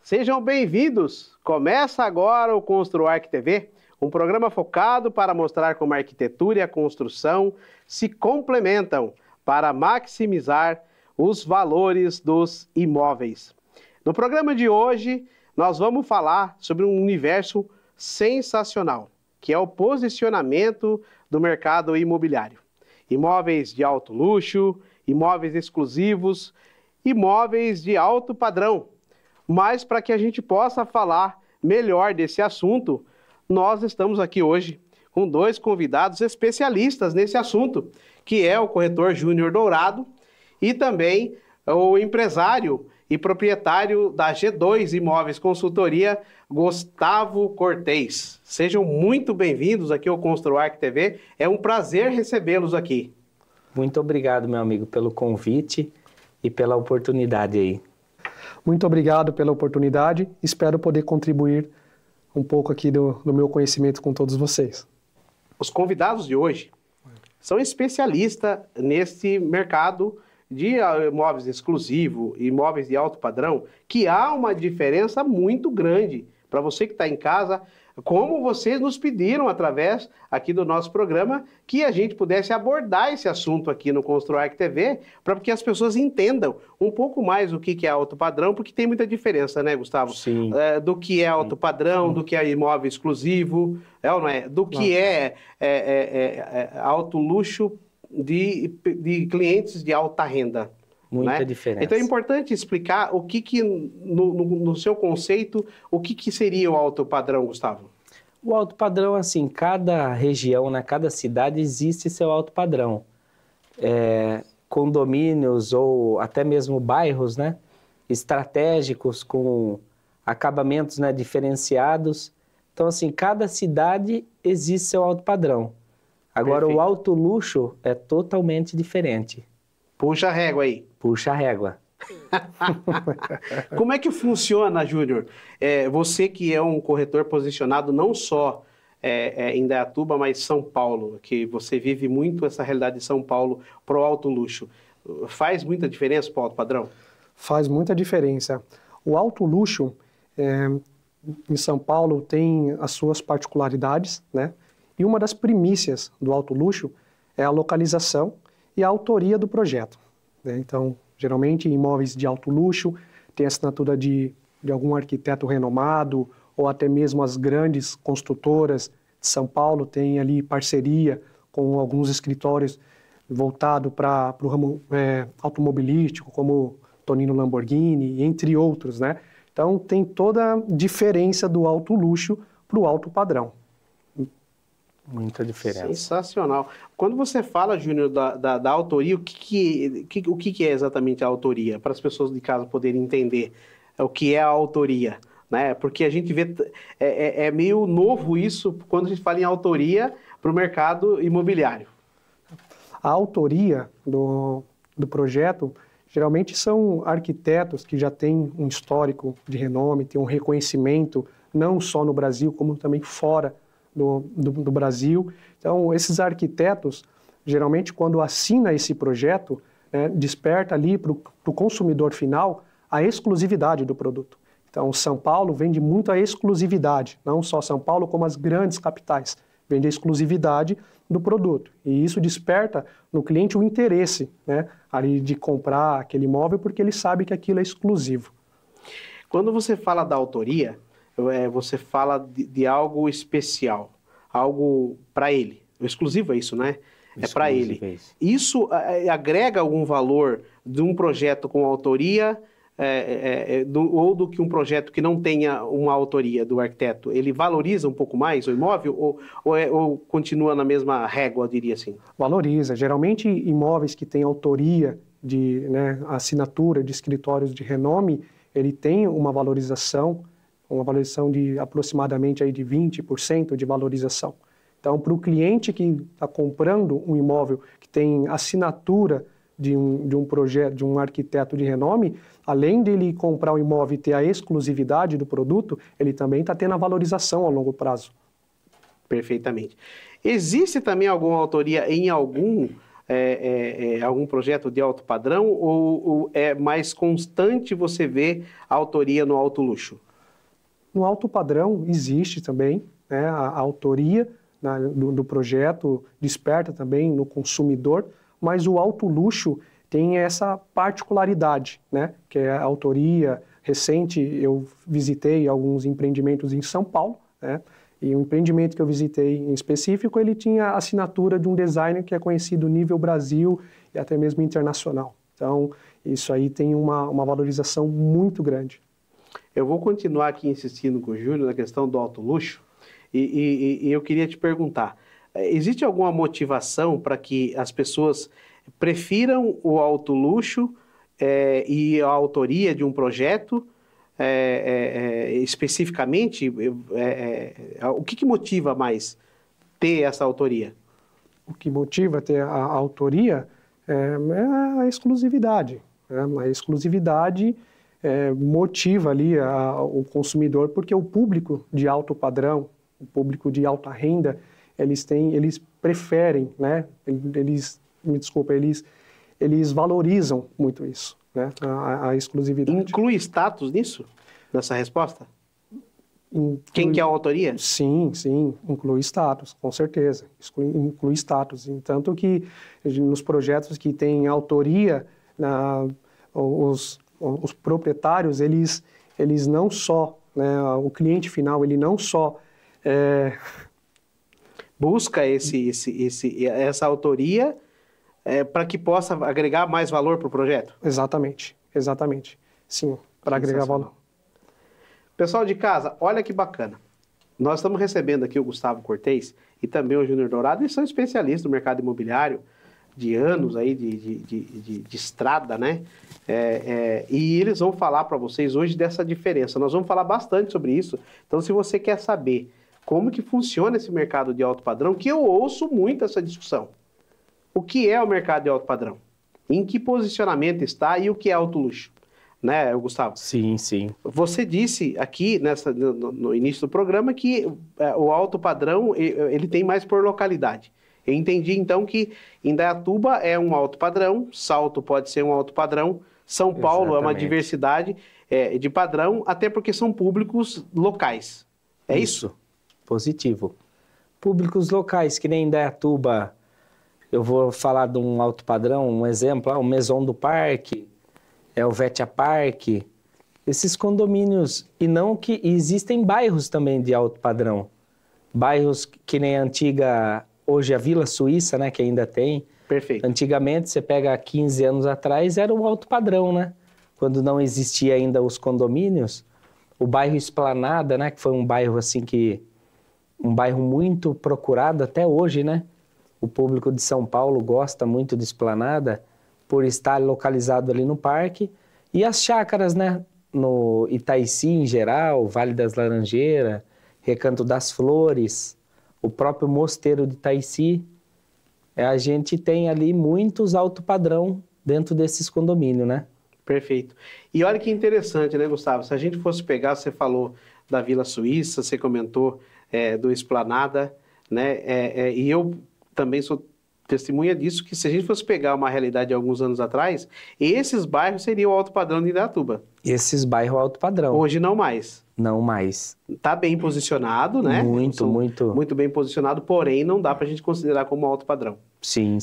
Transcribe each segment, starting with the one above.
Sejam bem-vindos! Começa agora o ConstruArch TV, um programa focado para mostrar como a arquitetura e a construção se complementam para maximizar os valores dos imóveis. No programa de hoje, nós vamos falar sobre um universo sensacional, que é o posicionamento do mercado imobiliário. Imóveis de alto luxo, imóveis exclusivos, imóveis de alto padrão. Mas para que a gente possa falar melhor desse assunto, nós estamos aqui hoje com dois convidados especialistas nesse assunto, que é o corretor Júnior Dourado e também o empresário e proprietário da G2 Imóveis Consultoria, Gustavo Cortez. Sejam muito bem-vindos aqui ao ConstruArch TV. É um prazer recebê-los aqui. Muito obrigado, meu amigo, pelo convite e pela oportunidade aí. Muito obrigado pela oportunidade. Espero poder contribuir um pouco aqui do meu conhecimento com todos vocês. Os convidados de hoje são especialistas nesse mercado de imóveis exclusivos, imóveis de alto padrão, que há uma diferença muito grande. Para você que está em casa, como vocês nos pediram através aqui do nosso programa, que a gente pudesse abordar esse assunto aqui no ConstruArch TV, para que as pessoas entendam um pouco mais o que é alto padrão, porque tem muita diferença, né, Gustavo? Sim. Do que é alto padrão, do que é imóvel exclusivo, ou não é? Do que é alto luxo de clientes de alta renda. Muita né? diferença. Então é importante explicar o que no seu conceito, o que seria o alto padrão, Gustavo? O alto padrão, assim, cada região, né, cada cidade existe seu alto padrão. Condomínios ou até mesmo bairros, né, estratégicos com acabamentos, né, diferenciados. Então, assim, cada cidade existe seu alto padrão. Agora, Perfeito. O alto luxo é totalmente diferente. Puxa a régua aí. Puxa a régua. Como é que funciona, Júnior? Você que é um corretor posicionado não só em Indaiatuba, mas São Paulo, que você vive muito essa realidade de São Paulo para o alto luxo. Faz muita diferença para o alto padrão? Faz muita diferença. O alto luxo, em São Paulo, tem as suas particularidades, né? E uma das primícias do alto luxo é a localização e a autoria do projeto, né? Então, geralmente, imóveis de alto luxo tem assinatura de algum arquiteto renomado ou até mesmo as grandes construtoras de São Paulo têm ali parceria com alguns escritórios voltados para o ramo automobilístico, como Tonino Lamborghini, entre outros, né? Então, tem toda a diferença do alto luxo para o alto padrão. Muita diferença. Sensacional. Quando você fala, Júnior, da autoria, o que é exatamente a autoria? Para as pessoas de casa poderem entender o que é a autoria, né? Porque a gente vê, é meio novo isso quando a gente fala em autoria para o mercado imobiliário. A autoria do projeto geralmente são arquitetos que já têm um histórico de renome, têm um reconhecimento não só no Brasil, como também fora do Brasil. Então, esses arquitetos, geralmente, quando assina esse projeto, desperta ali para o consumidor final a exclusividade do produto. Então, São Paulo vende muito a exclusividade, não só São Paulo, como as grandes capitais, vende a exclusividade do produto. E isso desperta no cliente o interesse, né, ali de comprar aquele imóvel, porque ele sabe que aquilo é exclusivo. Quando você fala da autoria, você fala de algo especial, algo para ele. O exclusivo é isso, né? É para ele. Isso agrega algum valor de um projeto com autoria ou do que um projeto que não tenha uma autoria do arquiteto? Ele valoriza um pouco mais o imóvel ou continua na mesma régua, eu diria assim? Valoriza. Geralmente, imóveis que têm autoria de assinatura de escritórios de renome, ele tem uma valorização de aproximadamente aí de 20% de valorização. Então, para o cliente que está comprando um imóvel que tem assinatura de um projeto, de um arquiteto de renome, além de ele comprar o imóvel e ter a exclusividade do produto, ele também está tendo a valorização a longo prazo. Perfeitamente. Existe também alguma autoria em algum algum projeto de alto padrão ou é mais constante você ver a autoria no alto luxo? No alto padrão existe também, né, a autoria do projeto, desperta também no consumidor, mas o alto luxo tem essa particularidade, né, que é a autoria. Recente eu visitei alguns empreendimentos em São Paulo, né, e o empreendimento que eu visitei em específico, ele tinha a assinatura de um designer que é conhecido nível Brasil e até mesmo internacional. Então, isso aí tem uma valorização muito grande. Eu vou continuar aqui insistindo com o Júnior na questão do alto luxo e eu queria te perguntar, existe alguma motivação para que as pessoas prefiram o alto luxo e a autoria de um projeto especificamente? O que motiva mais ter essa autoria? O que motiva ter a autoria é a exclusividade. Né? A exclusividade motiva ali o consumidor, porque o público de alto padrão, o público de alta renda, eles preferem, né? Eles valorizam muito isso, né? A exclusividade. Inclui status nisso? Nessa resposta? Quem que é a autoria? Sim, inclui status, com certeza. Inclui status. Tanto que nos projetos que têm autoria, os proprietários, eles não só, né, o cliente final, ele não só busca essa autoria para que possa agregar mais valor para o projeto? Exatamente. Sim, para agregar valor. Pessoal de casa, olha que bacana. Nós estamos recebendo aqui o Gustavo Cortez e também o Júnior Dourado, eles são especialistas no mercado imobiliário de anos aí de estrada, né? E eles vão falar para vocês hoje dessa diferença. Nós vamos falar bastante sobre isso. Então, se você quer saber como que funciona esse mercado de alto padrão, que eu ouço muito essa discussão. O que é o mercado de alto padrão? Em que posicionamento está e o que é alto luxo? Né, Gustavo? Sim. Você disse aqui no início do programa que o alto padrão ele tem mais por localidade. Eu entendi então que Indaiatuba é um alto padrão, Salto pode ser um alto padrão, São Paulo Exatamente. É uma diversidade de padrão, até porque são públicos locais. É isso? Positivo. Públicos locais, que nem Indaiatuba, eu vou falar de um alto padrão, um exemplo, o Maison do Parque, o Vetia Parque, esses condomínios, e não que existem bairros também de alto padrão. Bairros que nem a antiga, hoje a Vila Suíça, né, que ainda tem. Perfeito. Antigamente, você pega 15 anos atrás, era o alto padrão, né? Quando não existia ainda os condomínios, o bairro Esplanada, né, que foi um bairro assim um bairro muito procurado até hoje, né? O público de São Paulo gosta muito de Esplanada, por estar localizado ali no parque, e as chácaras, né, no Itaici em geral, Vale das Laranjeiras, Recanto das Flores, o próprio Mosteiro de Itaici, a gente tem ali muitos alto padrão dentro desses condomínios, né? Perfeito. E olha que interessante, né, Gustavo? Se a gente fosse pegar, você falou da Vila Suíça, você comentou do Esplanada, né, e eu também sou testemunha disso, que se a gente fosse pegar uma realidade de alguns anos atrás, esses bairros seriam o alto padrão de Indaiatuba. Esses bairros alto padrão. Hoje não mais. Não mais. Está bem posicionado, né? Muito bem posicionado, porém não dá para a gente considerar como alto padrão. Sim.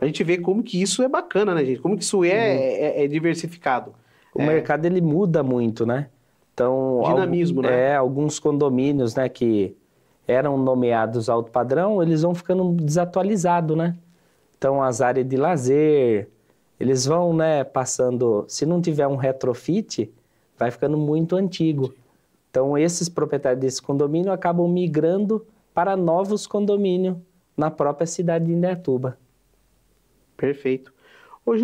A gente vê como que isso é bacana, né, gente? Como que isso é diversificado. O mercado, ele muda muito, né? Então, dinamismo, né? Alguns condomínios, né, que eram nomeados alto padrão, eles vão ficando desatualizados, né? Então, as áreas de lazer, eles vão, né, passando... Se não tiver um retrofit, vai ficando muito antigo. Então, esses proprietários desse condomínio acabam migrando para novos condomínios na própria cidade de Indaiatuba. Perfeito. Ô,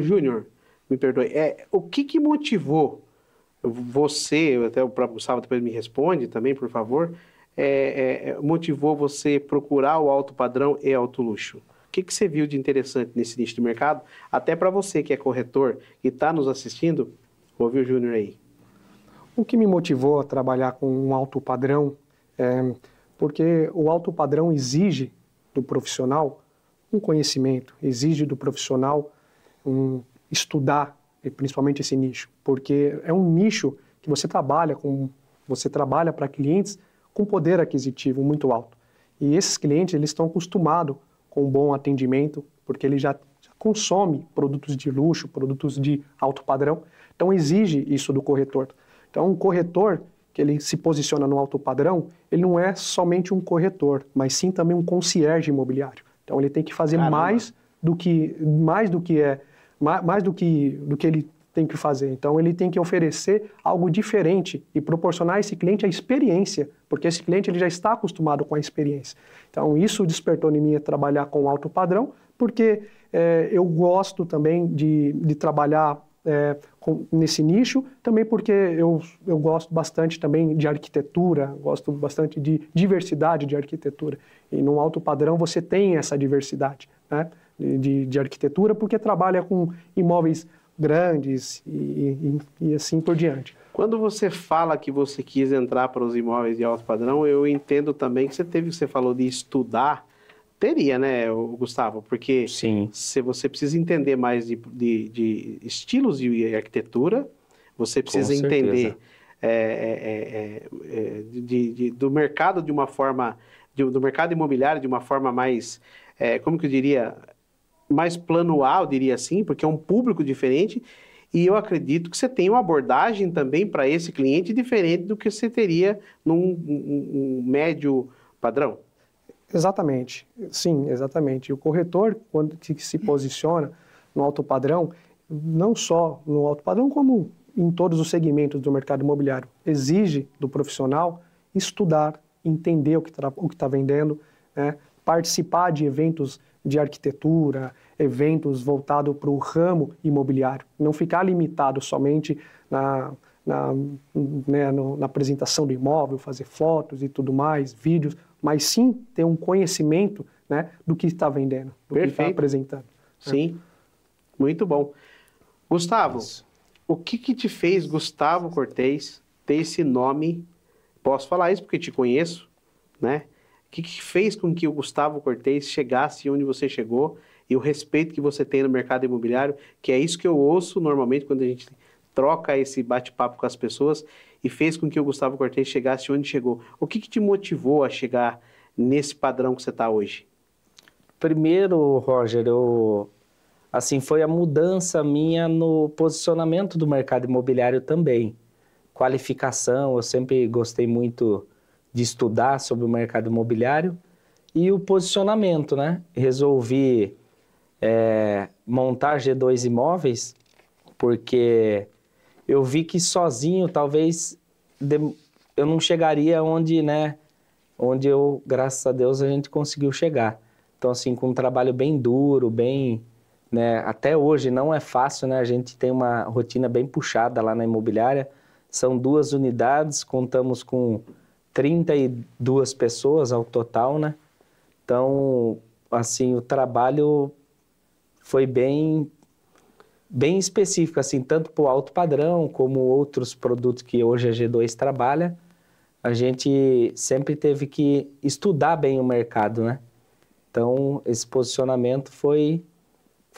Júnior, me perdoe, o que motivou você, até o próprio Gustavo depois me responde também, por favor... motivou você procurar o alto padrão e alto luxo? O que você viu de interessante nesse nicho de mercado? Até para você que é corretor e está nos assistindo, ouve o Júnior aí. O que me motivou a trabalhar com um alto padrão porque o alto padrão exige do profissional um conhecimento, exige do profissional estudar, principalmente esse nicho, porque é um nicho que você trabalha para clientes com poder aquisitivo muito alto. E esses clientes, eles estão acostumados com um bom atendimento, porque ele já consome produtos de luxo, produtos de alto padrão, então exige isso do corretor. Então, um corretor que ele se posiciona no alto padrão, ele não é somente um corretor, mas sim também um concierge imobiliário. Então, ele tem que fazer mais do que ele tem que fazer. Então, ele tem que oferecer algo diferente e proporcionar a esse cliente a experiência, porque esse cliente ele já está acostumado com a experiência. Então, isso despertou em mim a trabalhar com alto padrão, porque eu gosto também de trabalhar nesse nicho, também porque eu gosto bastante também de arquitetura, gosto bastante de diversidade de arquitetura. E no alto padrão você tem essa diversidade, né, de arquitetura, porque trabalha com imóveis grandes e assim por diante. Quando você fala que você quis entrar para os imóveis de alto padrão, eu entendo também que você falou de estudar, teria, né, Gustavo? Porque Sim. Se você precisa entender mais de estilos de arquitetura, você precisa entender do mercado de uma forma, do mercado imobiliário de uma forma mais, como que eu diria, mais planual, diria assim, porque é um público diferente, e eu acredito que você tem uma abordagem também para esse cliente diferente do que você teria num médio padrão. Exatamente, sim, exatamente. O corretor, quando se posiciona no alto padrão, não só no alto padrão, como em todos os segmentos do mercado imobiliário, exige do profissional estudar, entender o que está vendendo, né? Participar de eventos de arquitetura, eventos voltados para o ramo imobiliário, não ficar limitado somente na apresentação do imóvel, fazer fotos e tudo mais, vídeos, mas sim ter um conhecimento, né, do que está vendendo, do que está apresentando. Sim, muito bom. Gustavo, o que te fez Gustavo Cortez ter esse nome? Posso falar isso porque te conheço, né? O que fez com que o Gustavo Cortez chegasse onde você chegou e o respeito que você tem no mercado imobiliário, que é isso que eu ouço normalmente quando a gente troca esse bate-papo com as pessoas, e fez com que o Gustavo Cortez chegasse onde chegou. O que te motivou a chegar nesse padrão que você está hoje? Primeiro, Roger, foi a mudança minha no posicionamento do mercado imobiliário também. Qualificação, eu sempre gostei muito de estudar sobre o mercado imobiliário, e o posicionamento, né? Resolvi montar G2 Imóveis, porque eu vi que sozinho talvez eu não chegaria onde eu, graças a Deus, a gente conseguiu chegar. Então, assim, com um trabalho bem duro, né, até hoje não é fácil, né? A gente tem uma rotina bem puxada lá na imobiliária. São 2 unidades, contamos com 32 pessoas ao total, né? Então, assim, o trabalho foi bem específico, assim, tanto para o alto padrão como outros produtos que hoje a G2 trabalha. A gente sempre teve que estudar bem o mercado, né? Então, esse posicionamento foi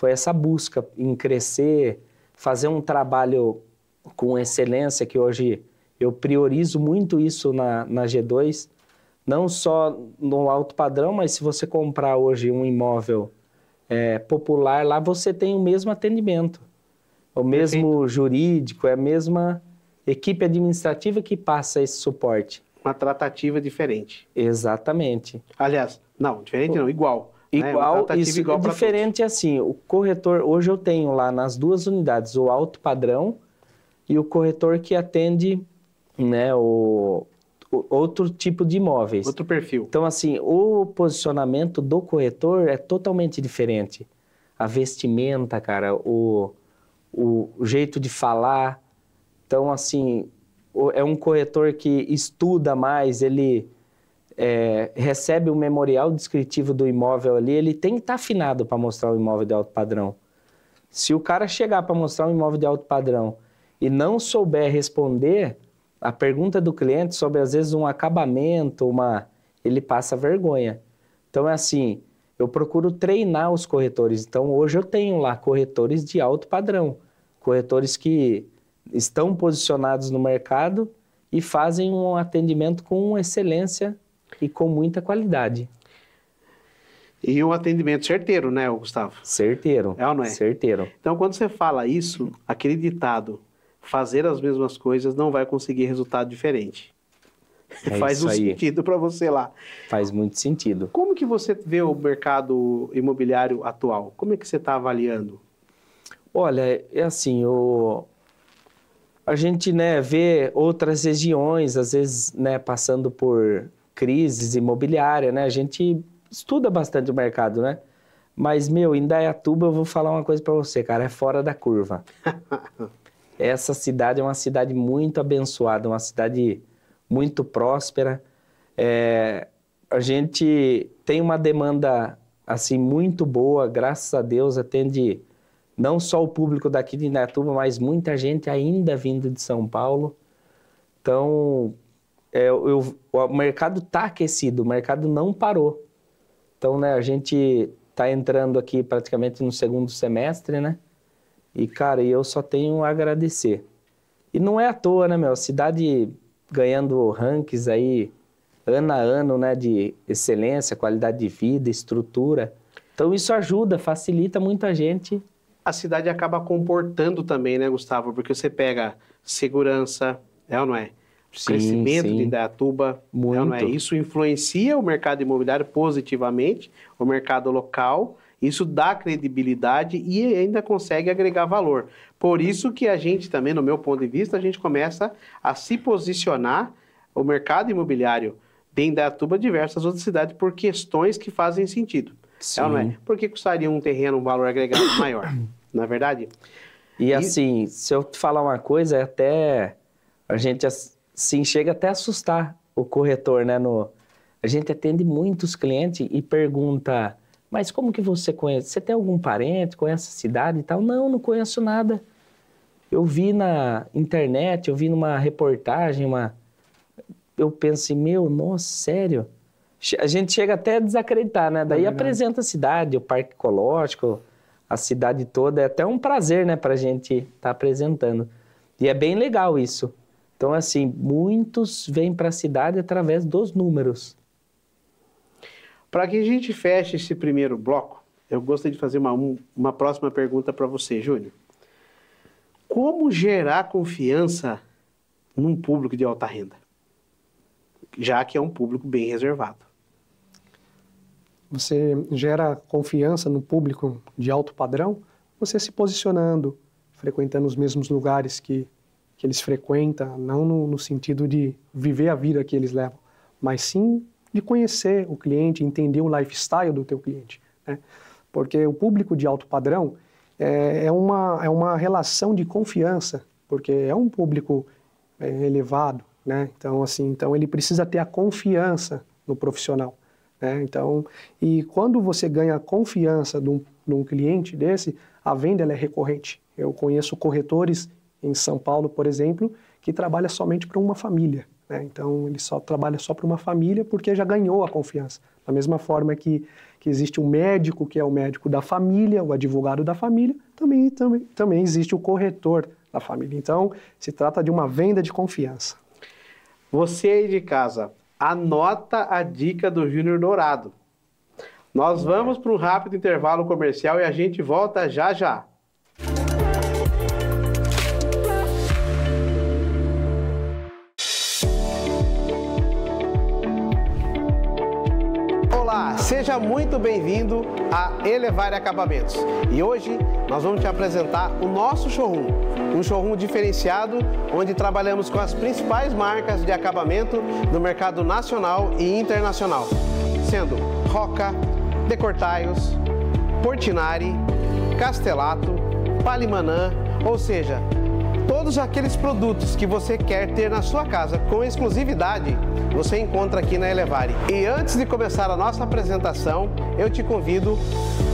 essa busca em crescer, fazer um trabalho com excelência, que hoje eu priorizo muito isso na G2, não só no alto padrão, mas se você comprar hoje um imóvel popular, lá você tem o mesmo atendimento, o mesmo jurídico, é a mesma equipe administrativa que passa esse suporte. Uma tratativa diferente. Exatamente. Aliás, não, diferente não, igual. Igual, né? Isso igual diferente assim, o corretor, hoje eu tenho lá nas 2 unidades o alto padrão e o corretor que atende, né, o outro tipo de imóveis. Outro perfil. Então, assim, o posicionamento do corretor é totalmente diferente. A vestimenta, cara, o jeito de falar. Então, assim, é um corretor que estuda mais, ele recebe o memorial descritivo do imóvel ali, ele tem que estar afinado para mostrar o imóvel de alto padrão. Se o cara chegar para mostrar um imóvel de alto padrão e não souber responder a pergunta do cliente sobre, às vezes, um acabamento, ele passa vergonha. Então, é assim, eu procuro treinar os corretores. Então, hoje eu tenho lá corretores de alto padrão, corretores que estão posicionados no mercado e fazem um atendimento com excelência e com muita qualidade. E um atendimento certeiro, né, Gustavo? Certeiro. É ou não é? Certeiro. Então, quando você fala isso, aquele ditado, fazer as mesmas coisas não vai conseguir resultado diferente. Faz um sentido para você lá. Faz muito sentido. Como que você vê o mercado imobiliário atual? Como é que você está avaliando? Olha, é assim, a gente, né, vê outras regiões, às vezes, né, passando por crises imobiliárias, né? A gente estuda bastante o mercado, né? Mas, em Indaiatuba eu vou falar uma coisa para você, cara, é fora da curva. Essa cidade é uma cidade muito abençoada, uma cidade muito próspera. A gente tem uma demanda, assim, muito boa, graças a Deus, atende não só o público daqui de Indaiatuba, mas muita gente ainda vindo de São Paulo. Então, o mercado está aquecido, o mercado não parou. Então, né, a gente está entrando aqui praticamente no segundo semestre, né? E, cara, eu só tenho a agradecer. E não é à toa, né, a cidade ganhando rankings aí, ano a ano, né, de excelência, qualidade de vida, estrutura. Então, isso ajuda, facilita muita gente. A cidade acaba comportando também, né, Gustavo? Porque você pega segurança, é ou não é? O crescimento de Indaiatuba, muito. É ou não é? Isso influencia o mercado imobiliário positivamente, o mercado local, isso dá credibilidade e ainda consegue agregar valor. Por isso que a gente também, no meu ponto de vista, a gente começa a se posicionar o mercado imobiliário de Indaiatuba, diversas outras cidades, por questões que fazem sentido. Sim. É ou não é? Por que custaria um terreno um valor agregado maior? Não é verdade? E assim, se eu te falar uma coisa, até a gente assim, chega até a assustar o corretor, né? A gente atende muitos clientes e pergunta, mas como que você conhece? Você tem algum parente, conhece a cidade e tal? Não conheço nada. Eu vi na internet, eu vi numa reportagem, eu penso assim, nossa, sério? A gente chega até a desacreditar, né? Daí apresenta a cidade, o parque ecológico, a cidade toda. É até um prazer, né, pra gente estar apresentando. E é bem legal isso. Então, assim, muitos vêm para a cidade através dos números. Para que a gente feche esse primeiro bloco, eu gostaria de fazer uma próxima pergunta para você, Júnior. Como gerar confiança num público de alta renda? Já que é um público bem reservado. Você gera confiança no público de alto padrão, você se posicionando, frequentando os mesmos lugares que eles frequentam, não no sentido de viver a vida que eles levam, mas sim de conhecer o cliente, entender o lifestyle do teu cliente, né? Porque o público de alto padrão é uma relação de confiança, porque é um público elevado, né? Então ele precisa ter a confiança no profissional, né? Então, e quando você ganha a confiança de um cliente desse, a venda ela é recorrente. Eu conheço corretores em São Paulo, por exemplo, que trabalha somente para uma família, né? Então, ele só trabalha só para uma família porque já ganhou a confiança. Da mesma forma que existe um médico, que é o médico da família, o advogado da família, também existe o corretor da família. Então, se trata de uma venda de confiança. Você aí de casa, anota a dica do Júnior Dourado. Nós vamos para um rápido intervalo comercial e a gente volta já já. Olá, seja muito bem-vindo a Elevare Acabamentos. E hoje nós vamos te apresentar o nosso showroom. Um showroom diferenciado, onde trabalhamos com as principais marcas de acabamento do mercado nacional e internacional, sendo Roca, Decortaios, Portinari, Castelato, Palimanã, ou seja, todos aqueles produtos que você quer ter na sua casa com exclusividade, você encontra aqui na Elevare. E antes de começar a nossa apresentação, eu te convido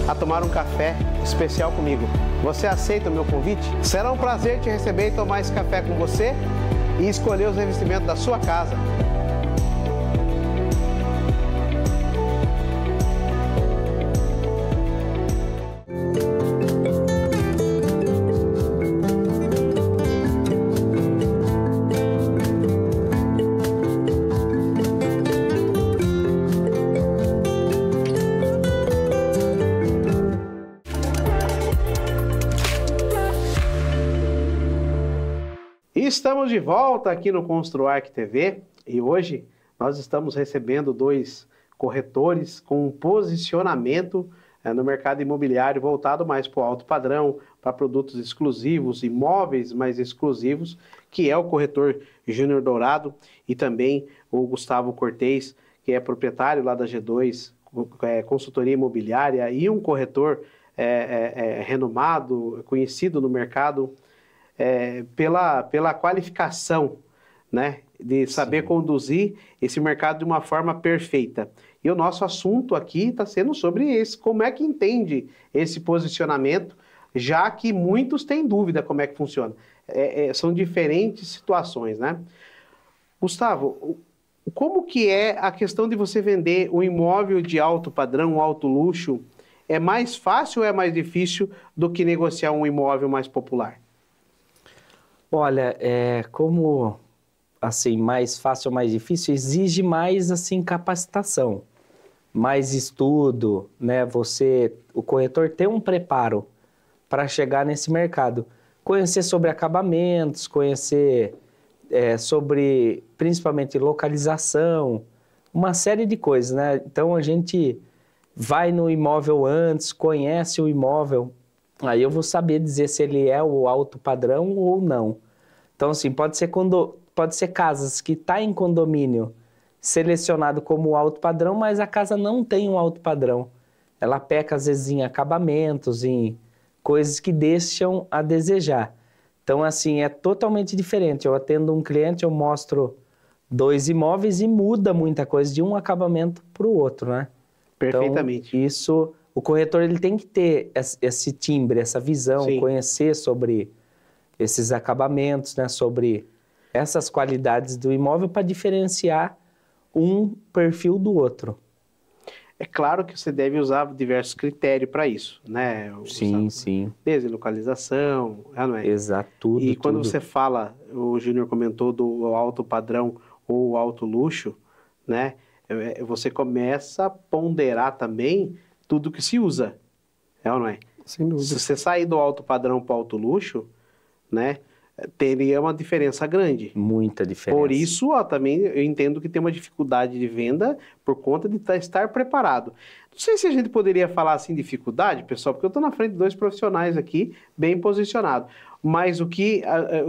a tomar um café especial comigo. Você aceita o meu convite? Será um prazer te receber e tomar esse café com você e escolher os revestimentos da sua casa. Estamos de volta aqui no Construarc TV e hoje nós estamos recebendo 2 corretores com um posicionamento no mercado imobiliário voltado mais para o alto padrão, para produtos exclusivos, imóveis mais exclusivos, que é o corretor Júnior Dourado e também o Gustavo Cortez, que é proprietário lá da G2, consultoria imobiliária e um corretor renomado, conhecido no mercado pela qualificação, né, de saber conduzir esse mercado de uma forma perfeita. E o nosso assunto aqui está sendo sobre esse, como é que entende esse posicionamento, já que muitos têm dúvida como é que funciona. São diferentes situações, né? Gustavo, como que é a questão de você vender um imóvel de alto padrão, um alto luxo? É mais fácil ou é mais difícil do que negociar um imóvel mais popular? Olha, como assim, mais fácil ou mais difícil, exige mais assim capacitação, mais estudo, né? O corretor tem um preparo para chegar nesse mercado, conhecer sobre acabamentos, conhecer sobre principalmente localização, uma série de coisas, né? Então a gente vai no imóvel antes, conhece o imóvel, aí eu vou saber dizer se ele é o alto padrão ou não. Então assim, pode ser casas que tá em condomínio selecionado como alto padrão, mas a casa não tem um alto padrão. Ela peca às vezes em acabamentos, em coisas que deixam a desejar. Então, assim, é totalmente diferente. Eu atendo um cliente, eu mostro 2 imóveis e muda muita coisa de um acabamento para o outro, né? Perfeitamente. Então, o corretor ele tem que ter esse timbre, essa visão, Sim, conhecer sobre esses acabamentos, né? Sobre essas qualidades do imóvel para diferenciar um perfil do outro. É claro que você deve usar diversos critérios para isso, né? Sim. Desde localização, não é? Exato, tudo. E quando você fala, o Júnior comentou do alto padrão ou alto luxo, né? Você começa a ponderar também tudo que se usa, ou não é? Sem dúvida. Se você sair do alto padrão para o alto luxo, né? Teria uma diferença grande. Muita diferença. Por isso, também eu entendo que tem uma dificuldade de venda por conta de estar preparado. Não sei se a gente poderia falar assim dificuldade, pessoal, porque eu estou na frente de 2 profissionais aqui, bem posicionados. Mas o que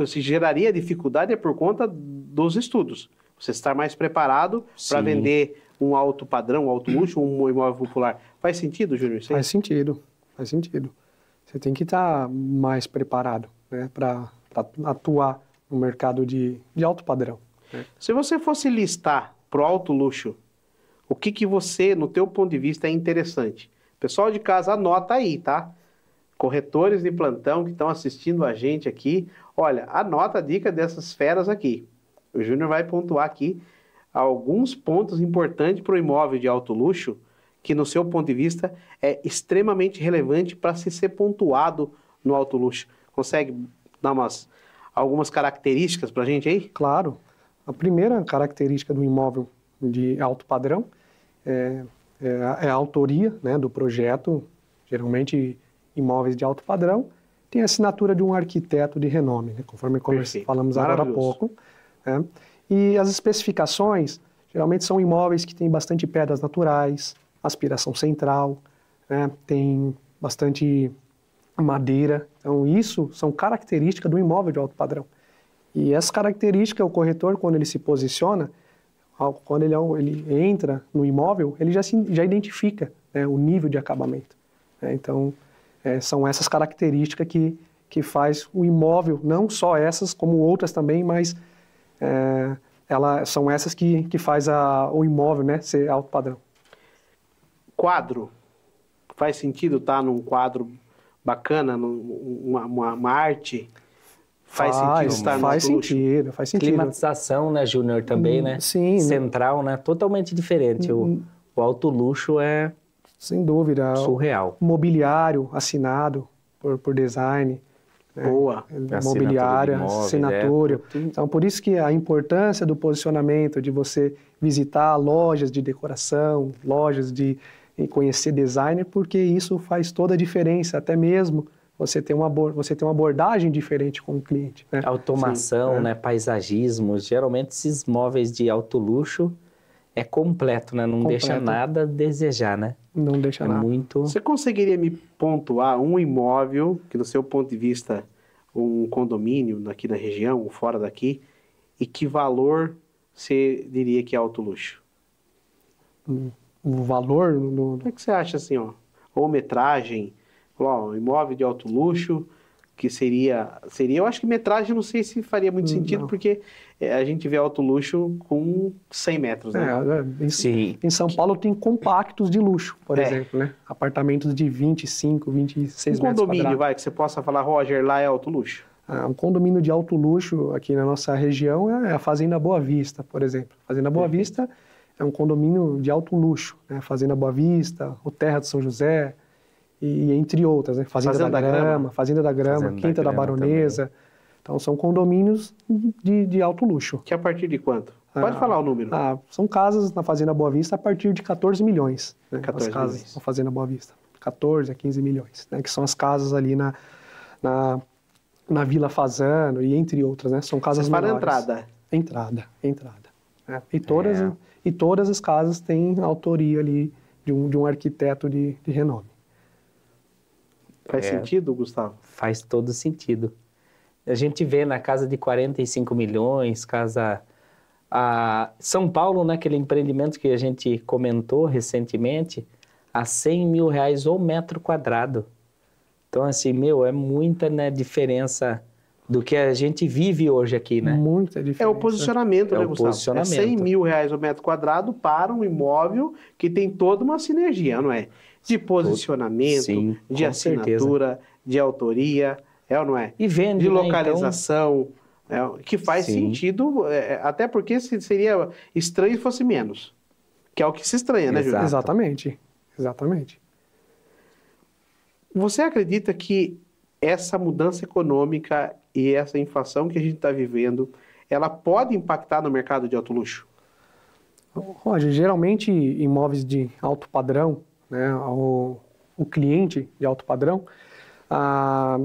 se geraria dificuldade é por conta dos estudos. Você estar mais preparado para vender um alto padrão, um alto luxo, um imóvel popular. Faz sentido, Júnior? Faz sentido. Você tem que estar mais preparado, né, para atuar no mercado de alto padrão. Né? Se você fosse listar para o alto luxo, o que você, no teu ponto de vista, é interessante? Pessoal de casa, anota aí, tá? Corretores de plantão que estão assistindo a gente aqui, olha, anota a dica dessas feras aqui. O Júnior vai pontuar aqui alguns pontos importantes para o imóvel de alto luxo, que no seu ponto de vista é extremamente relevante para se ser pontuado no alto luxo. Consegue dar algumas características para a gente aí? Claro. A primeira característica do imóvel de alto padrão é a autoria, né, do projeto. Geralmente, imóveis de alto padrão tem a assinatura de um arquiteto de renome, né, conforme falamos agora há pouco. Né? E as especificações, geralmente são imóveis que têm bastante pedras naturais, aspiração central, né, tem bastante madeira. Então, isso são características do imóvel de alto padrão. E essa característica, o corretor, quando ele se posiciona, quando ele entra no imóvel, ele já identifica, né, o nível de acabamento. Né? Então, são essas características que faz o imóvel, não só essas, como outras também, mas são essas que faz o imóvel, né, ser alto padrão. Quadro. Faz sentido estar num quadro bacana, uma arte? Faz sentido estar no alto luxo? Faz sentido. Climatização, né, Júnior, também, né? Sim. Central, né? Totalmente diferente. O alto luxo é sem dúvida. Surreal. Mobiliário assinado por design. Boa. Mobiliária, assinatura. Então, por isso que a importância do posicionamento, de você visitar lojas de decoração, lojas de conhecer designer, porque isso faz toda a diferença. Até mesmo você tem uma abordagem diferente com o cliente, né? Automação, né? Paisagismo. Geralmente esses móveis de alto luxo é completo, né? Não deixa nada a desejar, né? Não deixa nada. Muito... Você conseguiria me pontuar um imóvel que, do seu ponto de vista, um condomínio aqui na região, ou fora daqui, e que valor você diria que é alto luxo? O valor... O que você acha assim, ó? Ou metragem, um imóvel de alto luxo, que seria, eu acho que metragem não sei se faria muito sentido, porque a gente vê alto luxo com 100 metros, né? Sim. Em São Paulo tem compactos de luxo, por exemplo, né? Apartamentos de 25, 26 um metros condomínio, quadrados. que você possa falar, Roger, lá é alto luxo. Um condomínio de alto luxo aqui na nossa região é a Fazenda Boa Vista, por exemplo. Fazenda Boa Vista é um condomínio de alto luxo, né? Fazenda Boa Vista, o Terra de São José, e entre outras, né? Fazenda da Grama, Quinta da Baronesa. Também. Então, são condomínios de alto luxo. Que a partir de quanto? Pode falar o número. São casas na Fazenda Boa Vista a partir de 14 milhões. Né? 14 as casas milhões. na Fazenda Boa Vista. 14 a 15 milhões. Né? Que são as casas ali na Vila Fazano e entre outras, né? São casas menores. Para entrada. Né? E todas as casas têm autoria ali de um arquiteto de renome. Faz sentido, Gustavo? Faz todo sentido. A gente vê na casa de 45 milhões, São Paulo, naquele empreendimento que a gente comentou recentemente, a 100 mil reais o metro quadrado. Então, assim, é muita, né, diferença do que a gente vive hoje aqui, né? Muita diferença. É o posicionamento, né, Gustavo? Posicionamento. É 100 mil reais o metro quadrado para um imóvel que tem toda uma sinergia, não é? De posicionamento, sim, de assinatura, certeza. De autoria, ou não é? E vende, de né, localização, que faz sim. sentido, até porque seria estranho se fosse menos. Que é o que se estranha, né, Júlio? Exatamente. Você acredita que essa mudança econômica e essa inflação que a gente está vivendo, ela pode impactar no mercado de alto luxo? Roger, geralmente imóveis de alto padrão, né, o cliente de alto padrão, a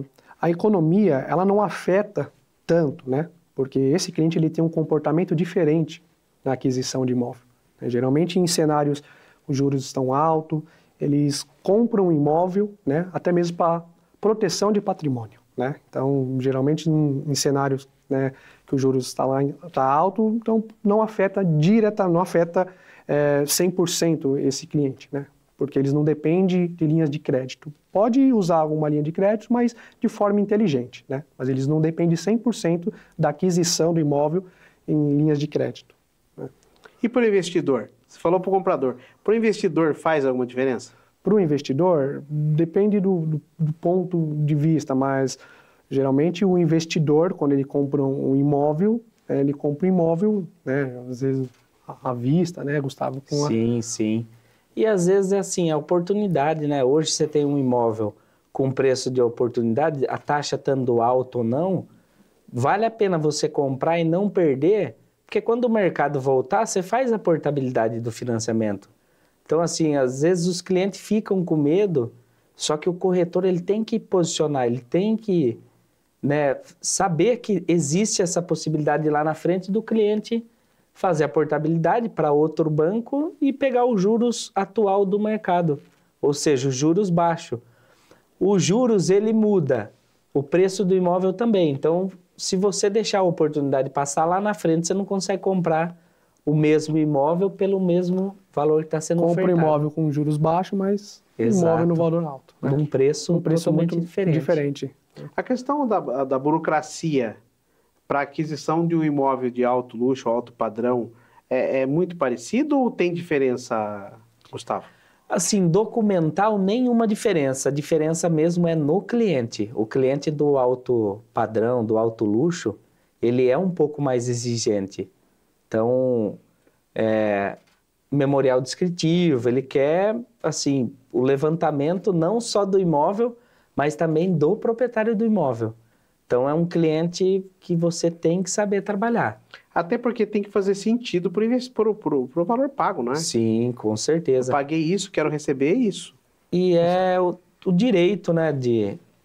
economia ela não afeta tanto, né? Porque esse cliente ele tem um comportamento diferente na aquisição de imóvel. Geralmente em cenários os juros estão altos, eles compram um imóvel, né, até mesmo para proteção de patrimônio, né? Então, geralmente em cenários, né, que os juros está alto, então não afeta 100% esse cliente, né? Porque eles não dependem de linhas de crédito. Pode usar uma linha de crédito, mas de forma inteligente, né? Mas eles não dependem 100% da aquisição do imóvel em linhas de crédito. Né? E para o investidor? Você falou para o comprador. Para o investidor faz alguma diferença? Para o investidor, depende do ponto de vista, mas geralmente o investidor, quando ele compra um imóvel, ele compra um imóvel, né, às vezes à vista, né, Gustavo? Sim. E às vezes é assim, a oportunidade, né? Hoje você tem um imóvel com preço de oportunidade, a taxa estando alta ou não, vale a pena você comprar e não perder, porque quando o mercado voltar, você faz a portabilidade do financiamento. Então, assim, às vezes os clientes ficam com medo, só que o corretor ele tem que posicionar, ele tem que, né, saber que existe essa possibilidade lá na frente do cliente fazer a portabilidade para outro banco e pegar os juros atual do mercado, ou seja, os juros baixos. Os juros, ele muda, o preço do imóvel também. Então, se você deixar a oportunidade passar lá na frente, você não consegue comprar o mesmo imóvel pelo mesmo valor que está sendo ofertado. Compra imóvel com juros baixos, mas imóvel no valor alto. Né? Num preço totalmente muito diferente. A questão da burocracia para aquisição de um imóvel de alto luxo, alto padrão, é muito parecido ou tem diferença, Gustavo? Assim, documental, nenhuma diferença. A diferença mesmo é no cliente. O cliente do alto padrão, do alto luxo, ele é um pouco mais exigente. Então, memorial descritivo, ele quer, assim, o levantamento não só do imóvel, mas também do proprietário do imóvel. Então, é um cliente que você tem que saber trabalhar. Até porque tem que fazer sentido para o valor pago, não é? Sim, com certeza. Eu paguei isso, quero receber isso. E é o direito, né,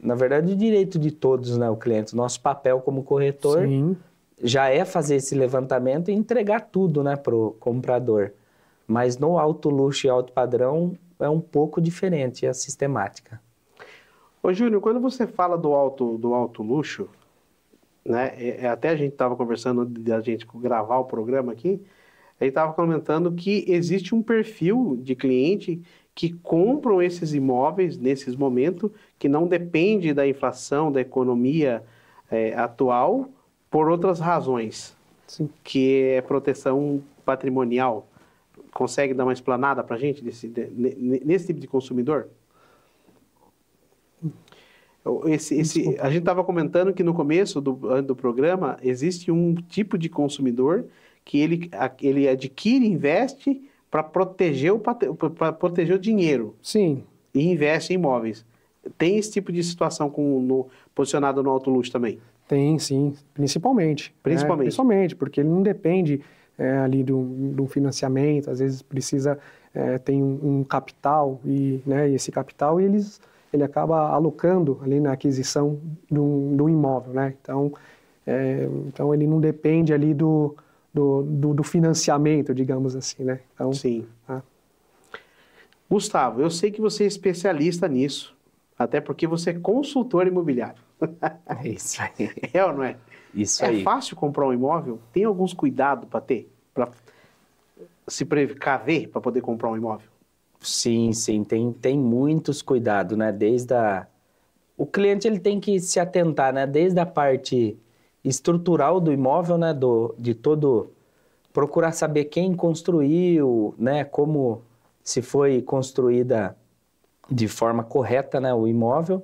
na verdade, o direito de todos, né, o cliente. Nosso papel como corretor Sim. já é fazer esse levantamento e entregar tudo, né, para o comprador. Mas no alto luxo e alto padrão é um pouco diferente a sistemática. Ô, Júnior, quando você fala do alto luxo, né, até a gente estava conversando antes da gente gravar o programa aqui, ele estava comentando que existe um perfil de cliente que compram esses imóveis nesses momentos, que não depende da inflação, da economia atual, por outras razões, Sim. que é proteção patrimonial. Consegue dar uma explanada para a gente nesse tipo de consumidor? A gente estava comentando que no começo do programa existe um tipo de consumidor que ele adquire e investe para proteger o dinheiro. Sim. E investe em imóveis. Tem esse tipo de situação posicionado no alto luxo também? Tem, sim. Principalmente. Principalmente, porque ele não depende ali de um financiamento, às vezes precisa, tem um capital, e esse capital ele acaba alocando ali na aquisição do imóvel, né? Então ele não depende ali do financiamento, digamos assim, né? Então, sim. Gustavo, eu sei que você é especialista nisso, até porque você é consultor imobiliário. É isso aí. É ou não é? Isso aí. É fácil comprar um imóvel? Tem alguns cuidados para ter? Para se precaver para poder comprar um imóvel? Sim, tem muitos cuidados, né? O cliente ele tem que se atentar, né? Desde a parte estrutural do imóvel, né? Procurar saber quem construiu, né? Como se foi construída de forma correta, né? O imóvel.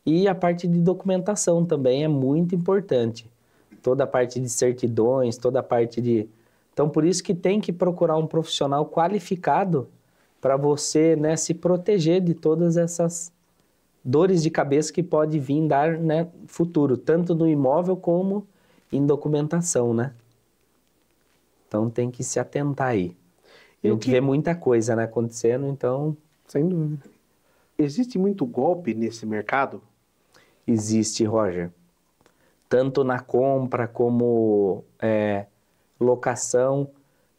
E a parte de documentação também é muito importante. Toda a parte de certidões, toda a parte de... Então, por isso que tem que procurar um profissional qualificado para você, né, se proteger de todas essas dores de cabeça que pode vir dar, né, futuro, tanto no imóvel como em documentação, né? Então tem que se atentar aí. A gente vê muita coisa, né, acontecendo, então... Sem dúvida. Existe muito golpe nesse mercado? Existe, Roger. Tanto na compra como locação.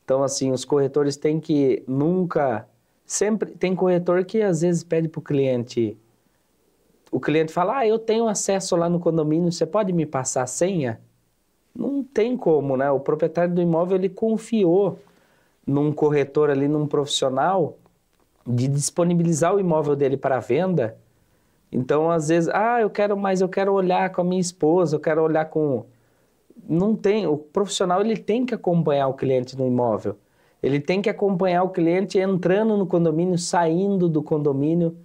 Então, assim, os corretores têm que nunca... Sempre tem corretor que às vezes pede para o cliente fala, eu tenho acesso lá no condomínio, você pode me passar a senha? Não tem como, né? O proprietário do imóvel, ele confiou num corretor ali, num profissional, de disponibilizar o imóvel dele para venda. Então, às vezes, eu quero olhar com a minha esposa, eu quero olhar com... Não tem, o profissional, ele tem que acompanhar o cliente no imóvel. Ele tem que acompanhar o cliente entrando no condomínio, saindo do condomínio.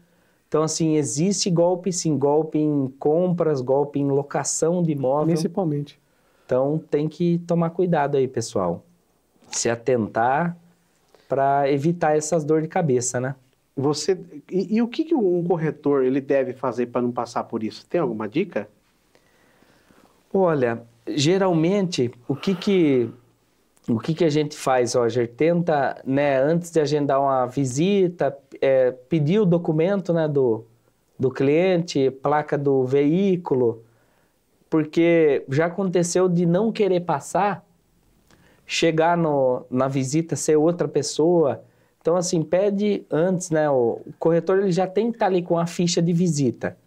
Então, assim, existe golpe, sim, golpe em compras, golpe em locação de imóvel. Principalmente. Então, tem que tomar cuidado aí, pessoal. Se atentar para evitar essas dores de cabeça, né? E o que um corretor ele deve fazer para não passar por isso? Tem alguma dica? Olha, geralmente, o que a gente faz, Roger? Tenta, né, antes de agendar uma visita, pedir o documento, né, do cliente, placa do veículo, porque já aconteceu de não querer passar, chegar na visita, ser outra pessoa. Então, assim, pede antes, né, o corretor ele já tem que estar ali com a ficha de visita.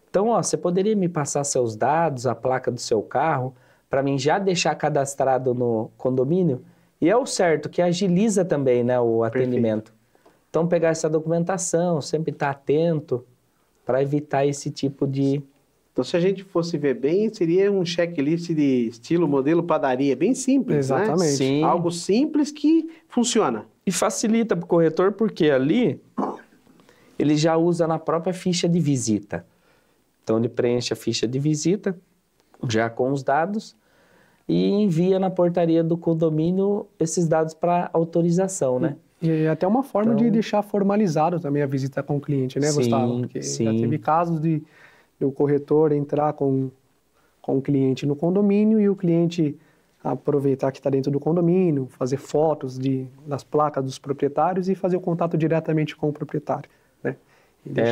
Então, você poderia me passar seus dados, a placa do seu carro, para mim já deixar cadastrado no condomínio? E é o certo, que agiliza também, né, o atendimento. Perfeito. Então, pegar essa documentação, sempre estar atento para evitar esse tipo de... Então, se a gente fosse ver bem, seria um checklist de estilo modelo padaria, bem simples, exatamente, né? Sim. Algo simples que funciona. E facilita para o corretor, porque ali ele já usa na própria ficha de visita. Então, ele preenche a ficha de visita, já com os dados, e envia na portaria do condomínio esses dados para autorização, né? E é até uma forma de deixar formalizado também a visita com o cliente, né, Gustavo? Porque já teve casos de o corretor entrar com o cliente no condomínio e o cliente aproveitar que está dentro do condomínio, fazer fotos das placas dos proprietários e fazer o contato diretamente com o proprietário, né?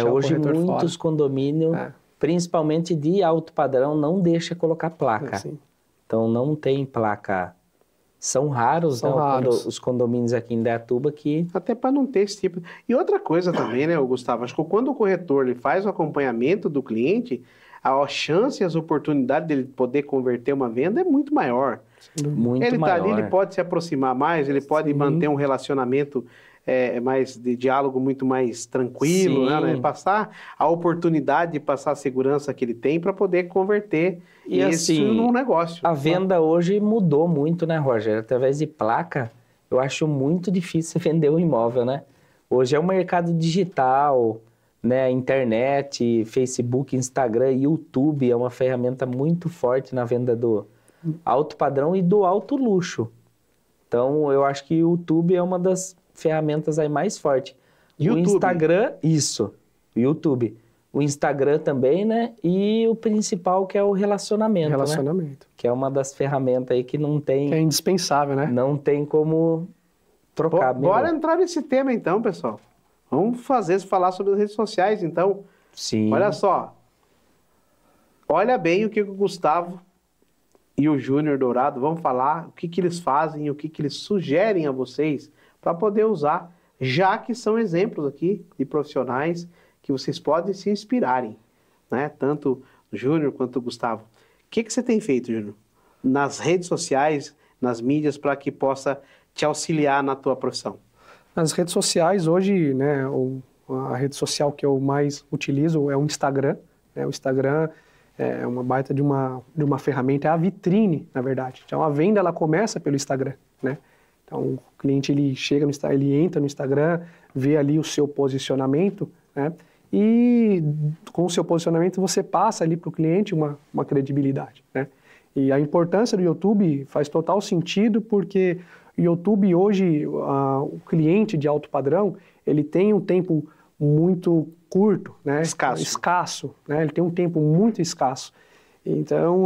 Hoje muitos condomínios principalmente de alto padrão, não deixa colocar placa. Sim. Então não tem placa. São raros, São né, raros. os condomínios aqui em Indaiatuba que... Até para não ter esse tipo. E outra coisa também, né, Gustavo? Acho que quando o corretor ele faz o acompanhamento do cliente, a chance e as oportunidades dele poder converter uma venda é muito maior. Muito Ele está maior. ali, ele pode se aproximar mais, ele pode Sim. manter um relacionamento mais de diálogo muito mais tranquilo, né? Sim. Passar a oportunidade de passar a segurança que ele tem para poder converter E isso assim, num negócio. A venda hoje mudou muito, né, Roger? Através de placa, eu acho muito difícil vender um imóvel, né? Hoje é o mercado digital, né? Internet, Facebook, Instagram, YouTube é uma ferramenta muito forte na venda do alto padrão e do alto luxo. Então, eu acho que o YouTube é uma das ferramentas aí mais fortes. YouTube. O Instagram, isso, o YouTube. O Instagram também, né? E o principal que é o relacionamento, né? Que é uma das ferramentas aí que não tem... Que é indispensável, né? Não tem como trocar. Bora entrar nesse tema então, pessoal. Vamos falar sobre as redes sociais, então. Sim. Olha só. Olha bem o que o Gustavo e o Júnior Dourado vão falar, o que eles fazem, o que eles sugerem a vocês para poder usar, já que são exemplos aqui de profissionais que vocês podem se inspirarem, né? Tanto o Júnior quanto o Gustavo. O que você tem feito, Júnior, nas redes sociais, nas mídias, para que possa te auxiliar na tua profissão? Nas redes sociais, hoje, né, a rede social que eu mais utilizo é o Instagram. Né? O Instagram é uma baita de uma ferramenta, é a vitrine, na verdade. Então, a venda, ela começa pelo Instagram, né? Então, o cliente, ele chega no Instagram, ele entra no Instagram, vê ali o seu posicionamento, né? E com o seu posicionamento, você passa ali para o cliente uma credibilidade, né? E a importância do YouTube faz total sentido, porque o YouTube hoje, o cliente de alto padrão, ele tem um tempo muito curto, né? Escasso, né? Ele tem um tempo muito escasso. Então,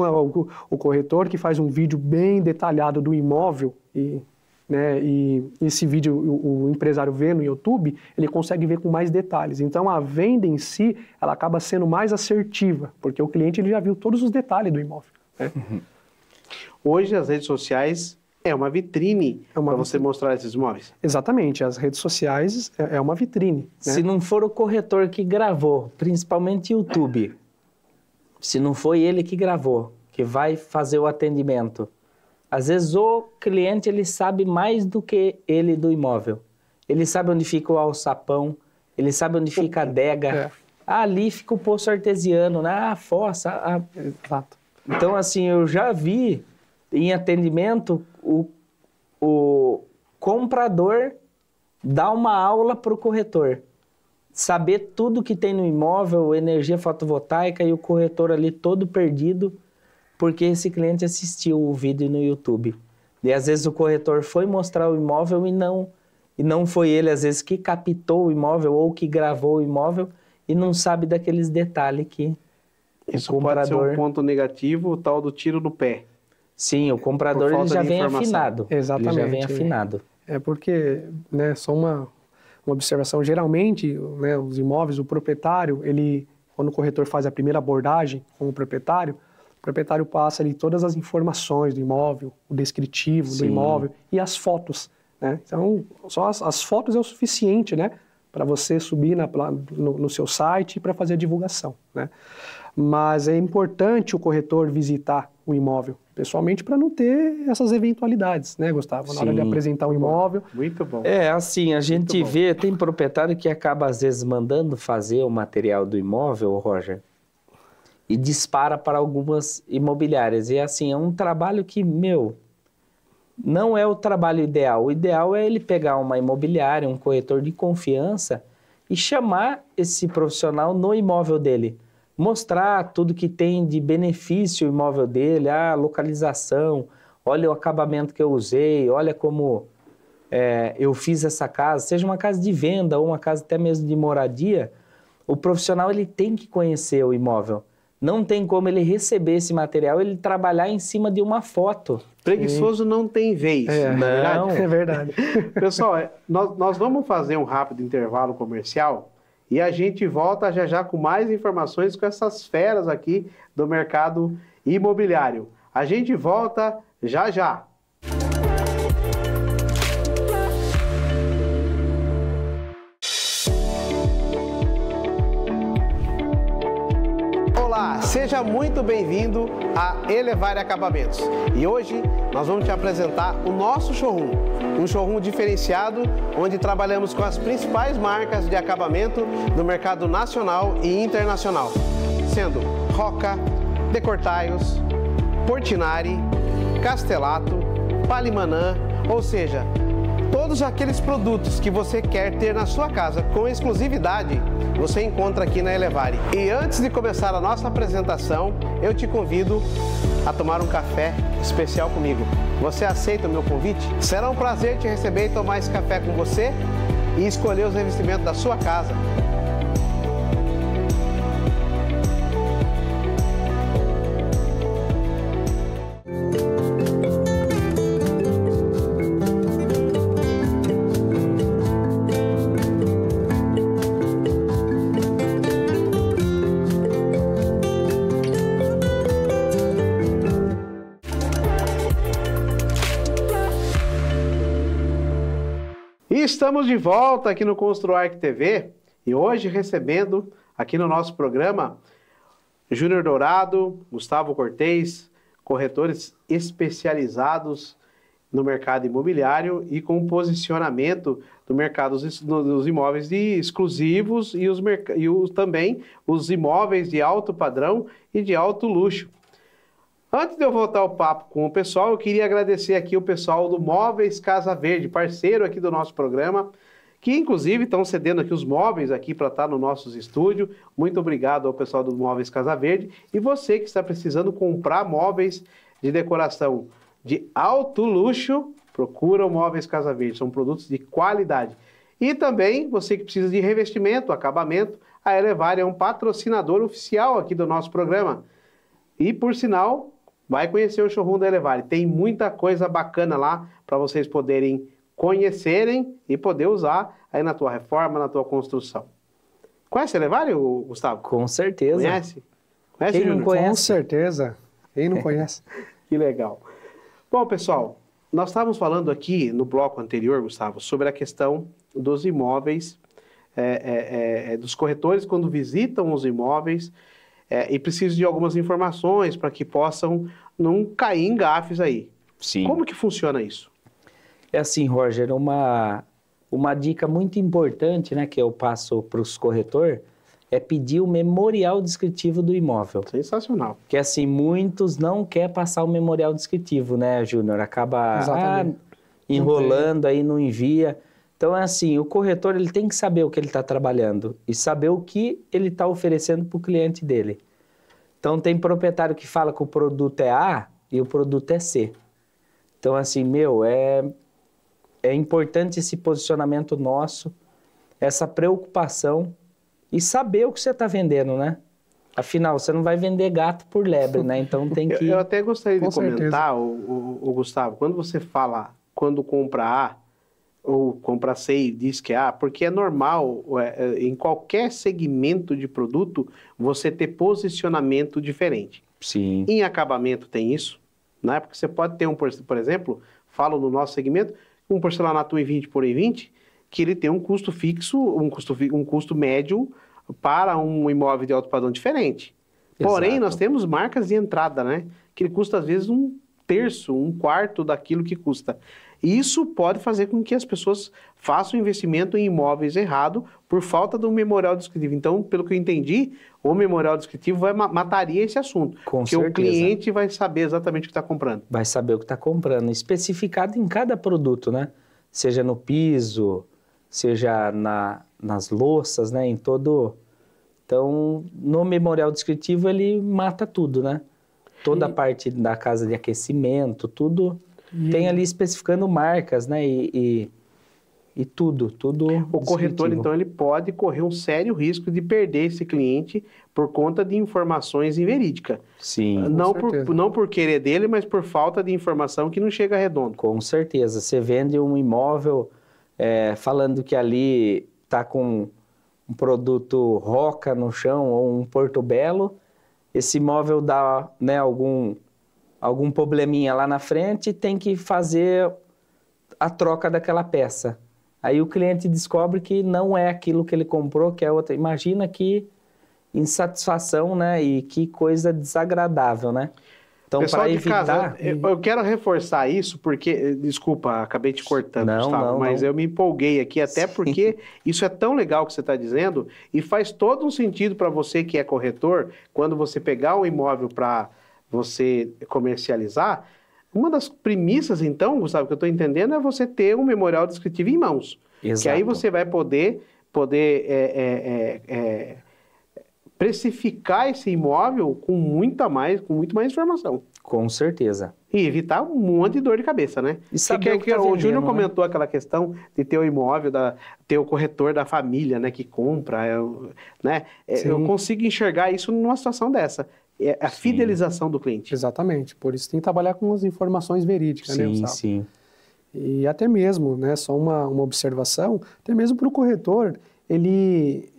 o corretor que faz um vídeo bem detalhado do imóvel e esse vídeo o empresário vê no YouTube, ele consegue ver com mais detalhes. Então, a venda em si, ela acaba sendo mais assertiva, porque o cliente ele já viu todos os detalhes do imóvel. Né? Hoje, as redes sociais é uma vitrine para você mostrar esses imóveis. Exatamente, as redes sociais é uma vitrine. Né? Se não for o corretor que gravou, principalmente YouTube, se não foi ele que gravou, que vai fazer o atendimento, às vezes o cliente ele sabe mais do que ele do imóvel. Ele sabe onde fica o alçapão, ele sabe onde fica a adega. Ali fica o poço artesiano, né? A fossa. Exato. Então, assim, eu já vi em atendimento o comprador dar uma aula para o corretor. Saber tudo que tem no imóvel, energia fotovoltaica, e o corretor ali todo perdido, porque esse cliente assistiu o vídeo no YouTube. E às vezes o corretor foi mostrar o imóvel e não foi ele, às vezes, que captou o imóvel ou que gravou o imóvel e não sabe daqueles detalhes que isso pode ser um ponto negativo, o tal do tiro no pé. Sim, o comprador ele já vem afinado. Exatamente. Ele já vem afinado. É porque, né, só uma observação, geralmente, né, os imóveis, o proprietário, quando o corretor faz a primeira abordagem com o proprietário passa ali todas as informações do imóvel, o descritivo do imóvel e as fotos, né? Então, só as fotos é o suficiente, né, para você subir no seu site para fazer a divulgação, né? Mas é importante o corretor visitar o imóvel pessoalmente para não ter essas eventualidades, né, Gustavo? Na hora de apresentar um imóvel. Muito bom. É, assim, a gente vê, tem proprietário que acaba às vezes mandando fazer o material do imóvel, Roger, e dispara para algumas imobiliárias. E assim, é um trabalho que, não é o trabalho ideal. O ideal é ele pegar uma imobiliária, um corretor de confiança e chamar esse profissional no imóvel dele. Mostrar tudo que tem de benefício o imóvel dele, a localização, olha o acabamento que eu usei, olha como eu fiz essa casa, seja uma casa de venda ou uma casa até mesmo de moradia, o profissional ele tem que conhecer o imóvel. Não tem como ele receber esse material, ele trabalhar em cima de uma foto. Preguiçoso não tem vez. Não, é verdade. Pessoal, nós vamos fazer um rápido intervalo comercial e a gente volta já já com mais informações com essas feras aqui do mercado imobiliário. A gente volta já já. Olá, seja muito bem-vindo a Elevare Acabamentos. E hoje nós vamos te apresentar o nosso showroom. Um showroom diferenciado, onde trabalhamos com as principais marcas de acabamento do mercado nacional e internacional, sendo Roca, Decortaios, Portinari, Castelato, Palimanã, ou seja, todos aqueles produtos que você quer ter na sua casa com exclusividade, você encontra aqui na Elevare. E antes de começar a nossa apresentação, eu te convido a tomar um café especial comigo. Você aceita o meu convite? Será um prazer te receber e tomar esse café com você e escolher os revestimentos da sua casa. E estamos de volta aqui no ConstruArch TV e hoje recebendo aqui no nosso programa Júnior Dourado, Gustavo Cortez, corretores especializados no mercado imobiliário e com posicionamento do mercado dos imóveis de exclusivos e também os imóveis de alto padrão e de alto luxo. Antes de eu voltar ao papo com o pessoal, eu queria agradecer aqui o pessoal do Móveis Casa Verde, parceiro aqui do nosso programa, que inclusive estão cedendo aqui os móveis aqui para estar no nossos estúdios. Muito obrigado ao pessoal do Móveis Casa Verde. E você que está precisando comprar móveis de decoração de alto luxo, procura o Móveis Casa Verde, são produtos de qualidade. E também você que precisa de revestimento, acabamento, a Elevare é um patrocinador oficial aqui do nosso programa. E por sinal, vai conhecer o showroom da Elevare. Tem muita coisa bacana lá para vocês poderem conhecerem e poder usar aí na tua reforma, na tua construção. Conhece a Elevare, Gustavo? Com certeza. Conhece? Conhece, Quem não Júnior? conhece? Com certeza. Quem não conhece? Que legal. Bom, pessoal, nós estávamos falando aqui no bloco anterior, Gustavo, sobre a questão dos imóveis, dos corretores quando visitam os imóveis, e preciso de algumas informações para que possam não cair em gafes aí. Sim. Como que funciona isso? É assim, Roger, uma dica muito importante, né, que eu passo para os corretores é pedir o memorial descritivo do imóvel. Sensacional. Que assim, muitos não querem passar o memorial descritivo, né, Júnior? Acaba enrolando aí, não envia. Então é assim, o corretor ele tem que saber o que ele está trabalhando e saber o que ele está oferecendo para o cliente dele. Então tem proprietário que fala que o produto é A e o produto é C. Então assim, é importante esse posicionamento nosso, essa preocupação e saber o que você está vendendo, né? Afinal, você não vai vender gato por lebre, né? Então tem que... Eu até gostaria de Com certeza. comentar, o Gustavo, quando você fala, quando compra A, ou compra C e diz que é A, porque é normal, em qualquer segmento de produto, você ter posicionamento diferente. Sim. Em acabamento tem isso, né? Porque você pode ter por exemplo, falo no nosso segmento, um porcelanato 1,20 por 1,20, que ele tem um custo fixo, um custo médio para um imóvel de alto padrão diferente. Porém, Exato. nós temos marcas de entrada, né? Que ele custa às vezes 1/3, 1/4 daquilo que custa. Isso pode fazer com que as pessoas façam investimento em imóveis errado por falta do memorial descritivo. Então, pelo que eu entendi, o memorial descritivo mataria esse assunto. Com porque certeza. o cliente vai saber exatamente o que está comprando. Vai saber o que está comprando, especificado em cada produto, né? Seja no piso, seja nas louças, né? Em todo... Então, no memorial descritivo, ele mata tudo, né? Toda a parte da casa de aquecimento, tudo... Tem ali especificando marcas, né? E tudo O corretor, então, ele pode correr um sério risco de perder esse cliente por conta de informações inverídicas. Sim. Não por querer dele, mas por falta de informação que não chega redondo. Com certeza. Você vende um imóvel falando que ali está com um produto roca no chão ou um portobello, esse imóvel dá, né, algum probleminha lá na frente, tem que fazer a troca daquela peça. Aí o cliente descobre que não é aquilo que ele comprou, que é outra. Imagina que insatisfação, né? E que coisa desagradável, né? Então, para evitar... Casa, eu quero reforçar isso porque, desculpa, acabei te cortando, Gustavo, mas eu me empolguei aqui, até porque isso é tão legal que você está dizendo e faz todo um sentido para você que é corretor, quando você pegar um imóvel para você comercializar. Uma das premissas, então, Gustavo, que eu estou entendendo, é você ter um memorial descritivo em mãos. Exato. Que aí você vai poder precificar esse imóvel com muito mais informação. Com certeza. E evitar um monte de dor de cabeça, né? E saber que o Júnior comentou aquela questão de ter o imóvel, ter o corretor da família, né, que compra, né? Eu consigo enxergar isso numa situação dessa. É a fidelização do cliente. Exatamente. Por isso tem que trabalhar com as informações verídicas, né, Gustavo? Sim. E até mesmo, né, só uma observação, até mesmo para o corretor, ele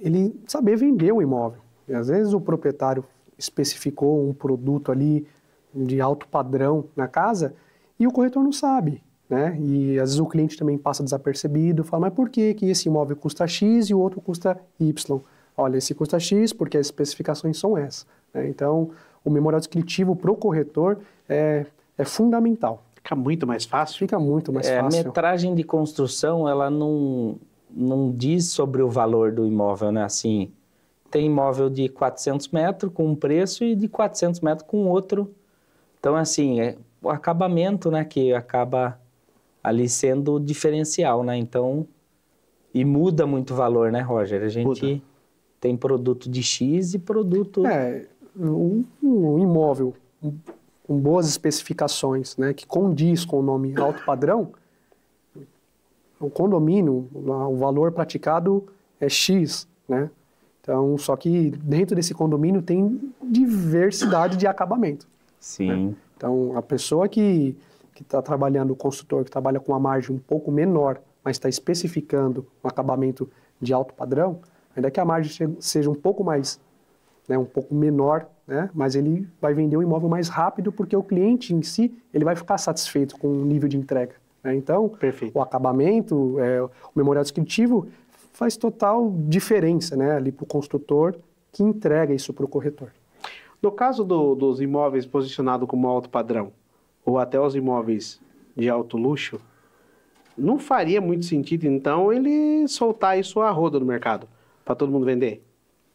saber vender o imóvel. E às vezes o proprietário especificou um produto ali de alto padrão na casa e o corretor não sabe, né? E às vezes o cliente também passa desapercebido, fala, mas por que esse imóvel custa X e o outro custa Y? Olha, esse custa X porque as especificações são essas, né? Então, o memorial descritivo para o corretor é fundamental. Fica muito mais fácil? Fica muito mais fácil. A metragem de construção, ela não diz sobre o valor do imóvel, né? Assim, tem imóvel de 400 metros com um preço e de 400 metros com outro. Então, assim, o acabamento, né, que acaba ali sendo o diferencial, né? Então, e muda muito o valor, né, Roger? A gente tem produto de X e produto... Um imóvel com boas especificações, né, que condiz com o nome alto padrão, o condomínio, o valor praticado é X, né? Então, só que dentro desse condomínio tem diversidade de acabamento. Sim. Né? Então, a pessoa que está trabalhando, o construtor que trabalha com uma margem um pouco menor, mas está especificando um acabamento de alto padrão, ainda que a margem seja um pouco mais, né, um pouco menor, né, mas ele vai vender o imóvel mais rápido porque o cliente em si ele vai ficar satisfeito com o nível de entrega. Né? Então, o acabamento, o memorial descritivo faz total diferença, né, ali para o construtor que entrega isso para o corretor. No caso dos imóveis posicionados como alto padrão, ou até os imóveis de alto luxo, não faria muito sentido, então, ele soltar isso a roda no mercado, para todo mundo vender?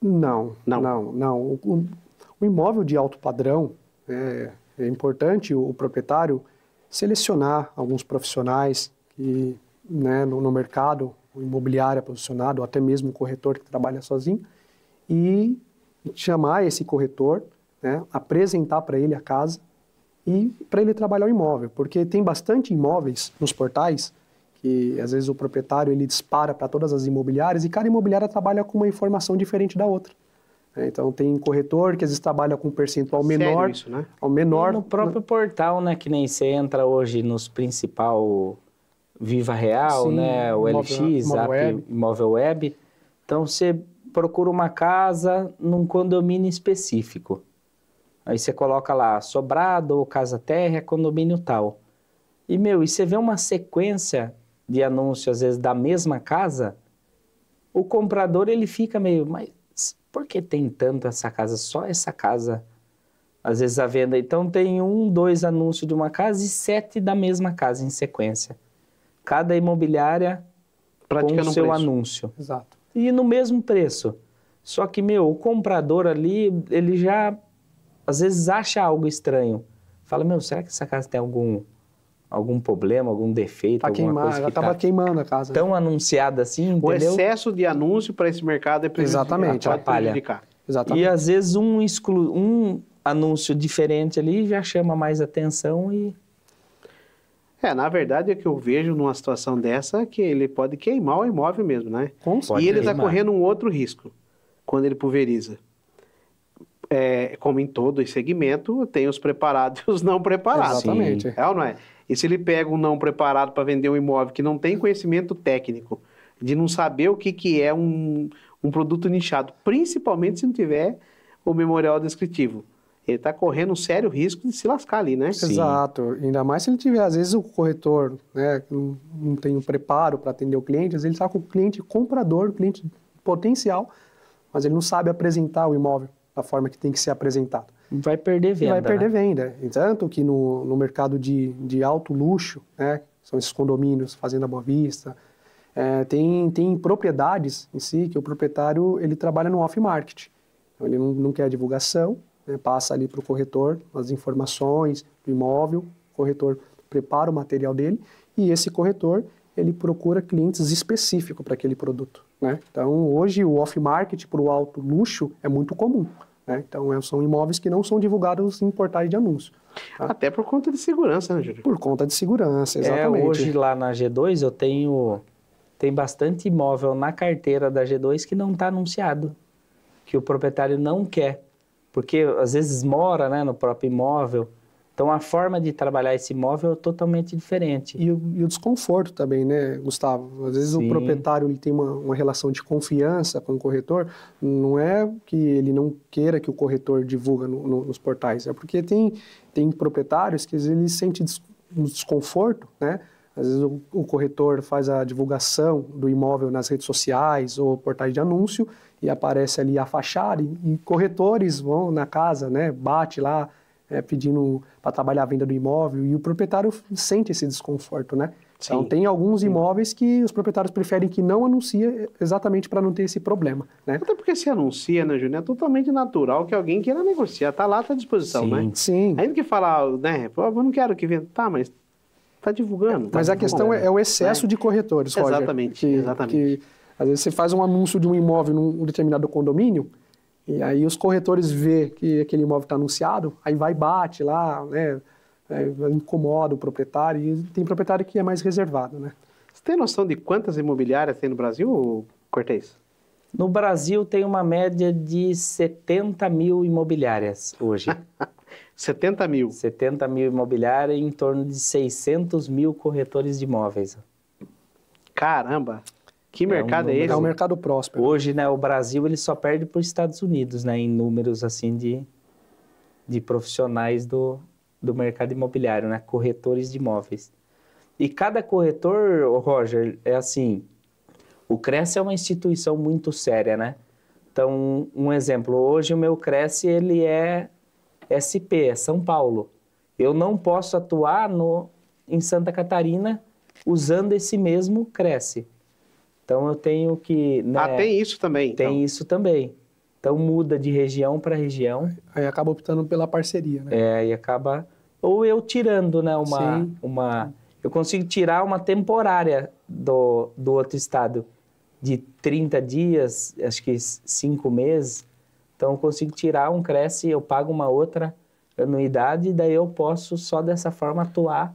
Não. O imóvel de alto padrão, é importante o proprietário selecionar alguns profissionais que, né, no mercado, o imobiliário é posicionado, ou até mesmo o corretor que trabalha sozinho, e chamar esse corretor, né, apresentar para ele a casa e para ele trabalhar o imóvel, porque tem bastante imóveis nos portais que às vezes o proprietário ele dispara para todas as imobiliárias e cada imobiliária trabalha com uma informação diferente da outra. Então tem corretor que às vezes trabalha com um percentual menor, isso, né? ao menor. E no próprio portal, né, que nem você entra hoje nos principal Viva Real, Sim, né, o LX, Imóvel Web. Então você procura uma casa num condomínio específico. Aí você coloca lá sobrado ou casa térrea, condomínio tal. E você vê uma sequência de anúncios às vezes da mesma casa, o comprador ele fica meio, mas por que tem tanto essa casa? Só essa casa, às vezes a venda. Então tem 1, 2 anúncios de uma casa e 7 da mesma casa em sequência. Cada imobiliária com o seu anúncio. Exato. E no mesmo preço. Só que, o comprador ali, ele já, às vezes, acha algo estranho. Fala, será que essa casa tem algum problema, algum defeito, alguma coisa que acaba queimando a casa. Tão anunciada assim, o entendeu? excesso de anúncio para esse mercado é prejudicial. Exatamente. Pode prejudicar. Exatamente. E, às vezes, um anúncio diferente ali já chama mais atenção e... Na verdade, o que eu vejo numa situação dessa é que ele pode queimar o imóvel mesmo, né? E ele está correndo um outro risco quando ele pulveriza. Como em todo segmento, tem os preparados e os não preparados. Exatamente. É ou não é? E se ele pega um não preparado para vender um imóvel que não tem conhecimento técnico, de não saber o que é um um produto nichado, principalmente se não tiver o memorial descritivo. Ele está correndo um sério risco de se lascar ali, né? Sim. Exato. Ainda mais se ele tiver, às vezes o corretor, né, que não tem o preparo para atender o cliente, às vezes ele está com o cliente comprador, o cliente potencial, mas ele não sabe apresentar o imóvel da forma que tem que ser apresentado. Vai perder venda. E vai perder né? venda. E tanto que no mercado de alto luxo, né, são esses condomínios, Fazenda Boa Vista, tem propriedades em si que o proprietário ele trabalha no off-market. Então, ele não quer divulgação, né, passa ali para o corretor as informações do imóvel, o corretor prepara o material dele e esse corretor ele procura clientes específicos para aquele produto. Né? Então, hoje o off-market para o alto luxo é muito comum. Né? Então, são imóveis que não são divulgados em portais de anúncio. Tá? Até por conta de segurança, né, Júlio? Por conta de segurança, exatamente. Hoje lá na G2 eu tem bastante imóvel na carteira da G2 que não está anunciado, que o proprietário não quer, porque às vezes mora, né, no próprio imóvel. Então a forma de trabalhar esse imóvel é totalmente diferente. E o desconforto também, né, Gustavo? Às vezes Sim. o proprietário ele tem uma relação de confiança com o corretor, não é que ele não queira que o corretor divulga nos portais, é porque tem proprietários que às vezes ele sente um desconforto, né? Às vezes o corretor faz a divulgação do imóvel nas redes sociais ou portais de anúncio e aparece ali a fachada e corretores vão na casa, né, bate lá, pedindo para trabalhar a venda do imóvel e o proprietário sente esse desconforto, né? Sim. Então tem alguns imóveis que os proprietários preferem que não anuncia exatamente para não ter esse problema, né? Até porque se anuncia, né, Júnior? É totalmente natural que alguém queira negociar. Tá lá, tá à disposição, Sim. né? Sim. Ainda que falar, né? Pô, eu não quero que venha. Tá, mas tá divulgando. Mas a questão é o excesso de corretores, Roger. Exatamente, que, exatamente. Que, às vezes você faz um anúncio de um imóvel num determinado condomínio e aí os corretores vê que aquele imóvel está anunciado, aí vai bate lá, né? Incomoda o proprietário e tem proprietário que é mais reservado, né? Você tem noção de quantas imobiliárias tem no Brasil, Cortez? No Brasil tem uma média de 70 mil imobiliárias hoje. 70 mil. 70 mil imobiliárias e em torno de 600 mil corretores de imóveis. Caramba! Que mercado é número- esse? É um mercado próspero. Hoje, né, o Brasil ele só perde para os Estados Unidos, né, em números assim de profissionais do mercado imobiliário, né, corretores de imóveis. E cada corretor, ô Roger, é assim, o Cresce é uma instituição muito séria, né? Então, um exemplo, hoje o meu Cresce ele é SP, é São Paulo. Eu não posso atuar em Santa Catarina usando esse mesmo Cresce. Então eu tenho que... Né, tem isso também. tem então. isso também. Então muda de região para região, Aí acaba optando pela parceria, né? e acaba... Ou eu tirando, né, Sim. eu consigo tirar uma temporária do outro estado de 30 dias, acho que 5 meses. Então eu consigo tirar um Cresce, eu pago uma outra anuidade e daí eu posso só dessa forma atuar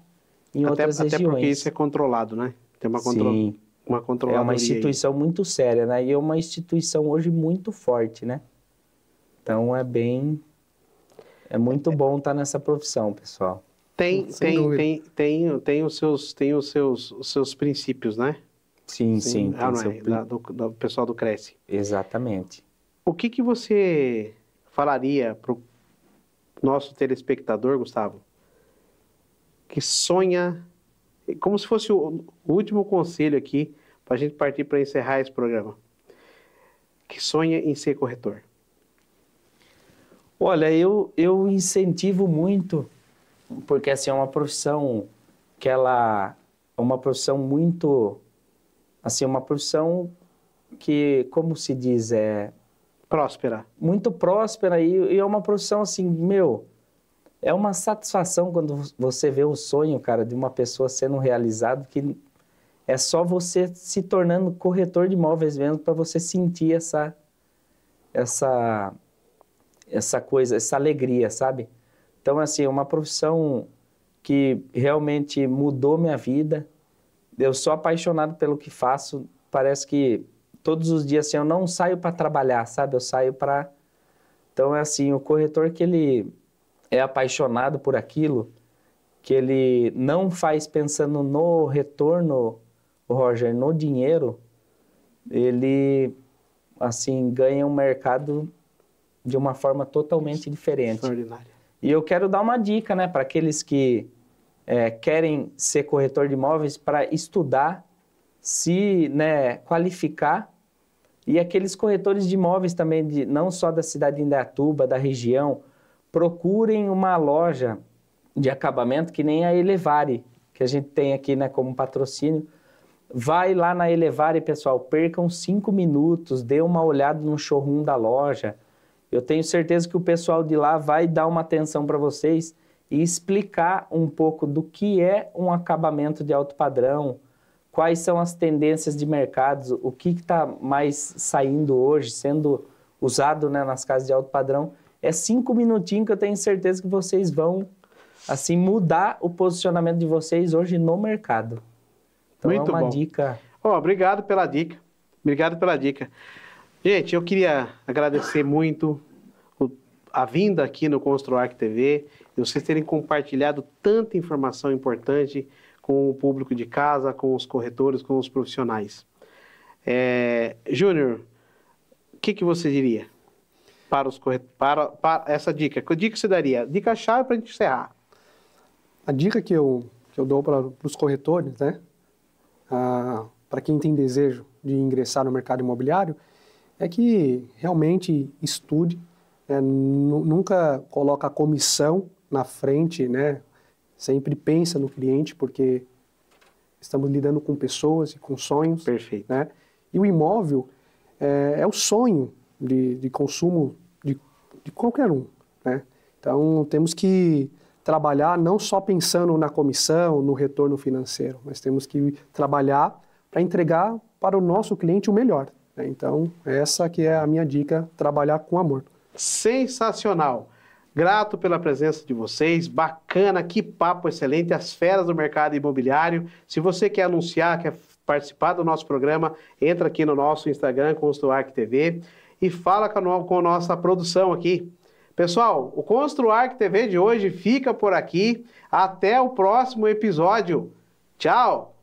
em outras regiões. Até porque isso é controlado, né? Tem uma Sim. uma controladoria. É uma instituição muito séria, né? E é uma instituição hoje muito forte, né? Então é muito bom estar nessa profissão, pessoal. Tem os seus princípios, né? Sim. Ah, não tem é? seu- Do pessoal do Cresce. Exatamente. O que você falaria para o nosso telespectador, Gustavo, que sonha, como se fosse o último conselho aqui, para a gente partir para encerrar esse programa, que sonha em ser corretor? Olha, eu incentivo muito, porque assim, é uma profissão que ela é uma profissão muito, assim, uma profissão que, como se diz, é Próspera. muito próspera e é uma profissão assim, é uma satisfação quando você vê o sonho, cara, de uma pessoa sendo realizado, que é só você se tornando corretor de imóveis mesmo para você sentir essa coisa, essa alegria, sabe? Então, assim, é uma profissão que realmente mudou minha vida. Eu sou apaixonado pelo que faço. Parece que todos os dias, assim, eu não saio para trabalhar, sabe? Eu saio para... Então, é assim, o corretor que ele é apaixonado por aquilo, que ele não faz pensando no retorno, Roger, no dinheiro, ele assim, ganham o mercado de uma forma totalmente diferente. Extraordinário. E eu quero dar uma dica, né, para aqueles que querem ser corretor de imóveis, para estudar, se, né, qualificar, e aqueles corretores de imóveis também, não só da cidade de Indaiatuba, da região, procurem uma loja de acabamento que nem a Elevare, que a gente tem aqui, né, como patrocínio. Vai lá na Elevare, pessoal, percam 5 minutos, dê uma olhada no showroom da loja. Eu tenho certeza que o pessoal de lá vai dar uma atenção para vocês e explicar um pouco do que é um acabamento de alto padrão, quais são as tendências de mercado, o que está mais saindo hoje, sendo usado, né, nas casas de alto padrão. É 5 minutinhos que eu tenho certeza que vocês vão, assim, mudar o posicionamento de vocês hoje no mercado. Então Muito é uma bom. dica. Obrigado pela dica. Obrigado pela dica. Gente, eu queria agradecer muito a vinda aqui no ConstruArch TV e vocês terem compartilhado tanta informação importante com o público de casa, com os corretores, com os profissionais. Júnior, o que você diria para os corretores, para essa dica? Que dica você daria? Dica-chave para a gente encerrar. A dica que eu dou para os corretores, né, para quem tem desejo de ingressar no mercado imobiliário, é que realmente estude, né, nunca coloca a comissão na frente, né, sempre pensa no cliente, porque estamos lidando com pessoas e com sonhos. Perfeito. Né, e o imóvel é o sonho de consumo de qualquer um. Né? Então, temos que trabalhar não só pensando na comissão, no retorno financeiro, mas temos que trabalhar para entregar para o nosso cliente o melhor. Né? Então, essa que é a minha dica, trabalhar com amor. Sensacional. Grato pela presença de vocês, bacana, que papo excelente, as feras do mercado imobiliário. Se você quer anunciar, quer participar do nosso programa, entra aqui no nosso Instagram, ConstruArch TV, e fala com a nossa produção aqui. Pessoal, o ConstruArch TV de hoje fica por aqui. Até o próximo episódio. Tchau!